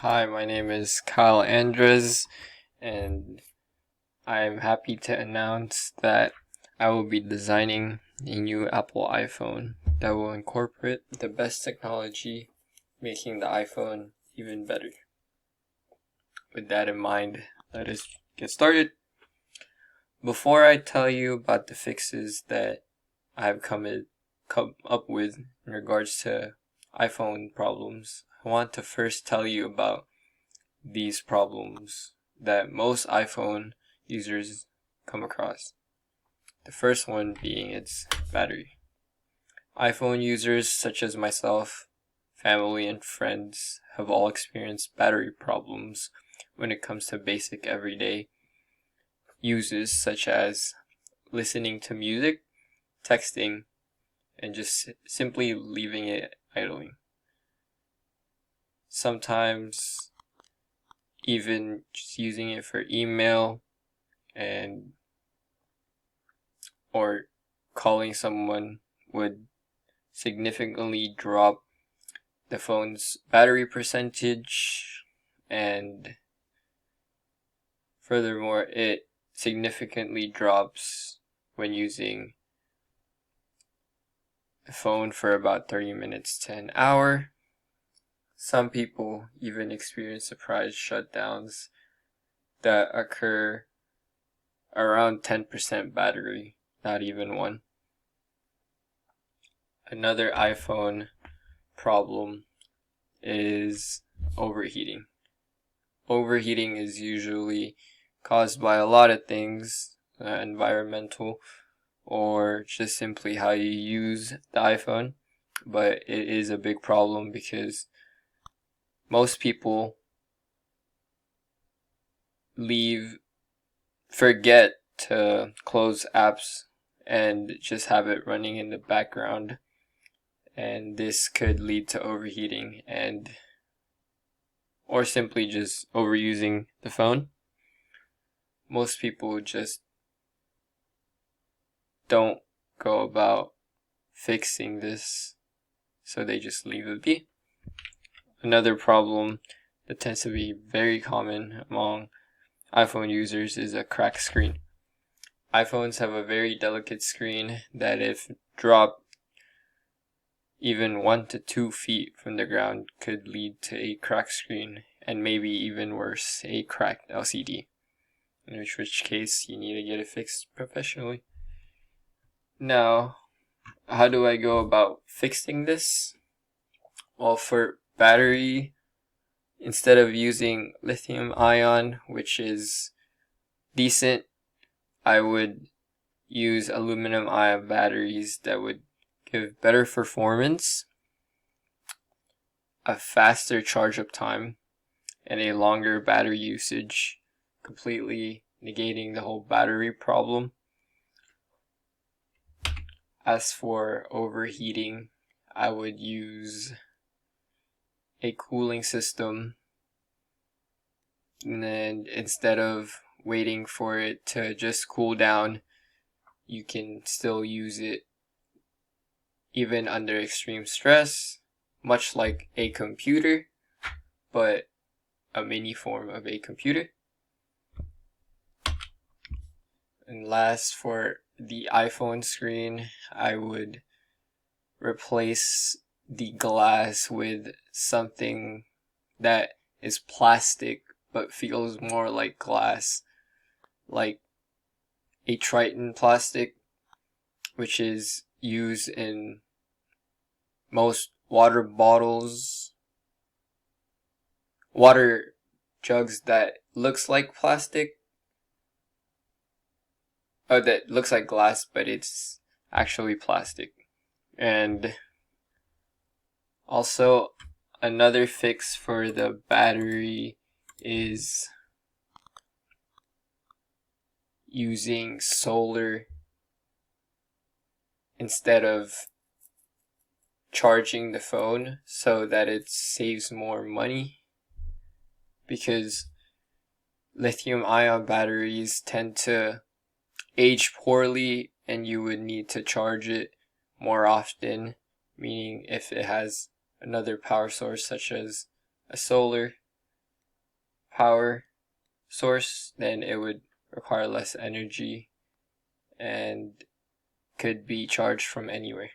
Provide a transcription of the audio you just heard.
Hi, my name is Kyle Andres, and I'm happy to announce that I will be designing a new Apple iPhone that will incorporate the best technology, making the iPhone even better. With that in mind, let us get started. Before I tell you about the fixes that I've come up with in regards to iPhone problems, I want to first tell you about these problems that most iPhone users come across. The first one being its battery. iPhone users such as myself, family, and friends have all experienced battery problems when it comes to basic everyday uses such as listening to music, texting, and just simply leaving it idling. Sometimes even just using it for email or calling someone would significantly drop the phone's battery percentage, and furthermore, it significantly drops when using the phone for about 30 minutes to an hour. Some people even experience surprise shutdowns that occur around 10% battery, not even 1. Another iPhone problem is overheating. Overheating is usually caused by a lot of things, environmental or just simply how you use the iPhone, but it is a big problem because most people forget to close apps and just have it running in the background, and this could lead to overheating or simply just overusing the phone. Most people just don't go about fixing this, so they just leave it be. Another problem that tends to be very common among iPhone users is a cracked screen. iPhones have a very delicate screen that if dropped even 1 to 2 feet from the ground could lead to a cracked screen, and maybe even worse, a cracked LCD, in which case you need to get it fixed professionally. Now, how do I go about fixing this? Well, for battery, instead of using lithium ion, which is decent, I would use aluminum ion batteries that would give better performance, a faster charge up time, and a longer battery usage, completely negating the whole battery problem. As for overheating, I would use a cooling system, and then instead of waiting for it to just cool down, you can still use it even under extreme stress, much like a computer, but a mini form of a computer. And last, for the iPhone screen, I would replace the glass with something that is plastic but feels more like glass, like a Triton plastic, which is used in most water jugs that looks like plastic, that looks like glass, but it's actually plastic. And also, another fix for the battery is using solar instead of charging the phone so that it saves more money, because lithium ion batteries tend to age poorly and you would need to charge it more often, meaning if it has another power source such as a solar, power source, then it would require less energy and could be charged from anywhere.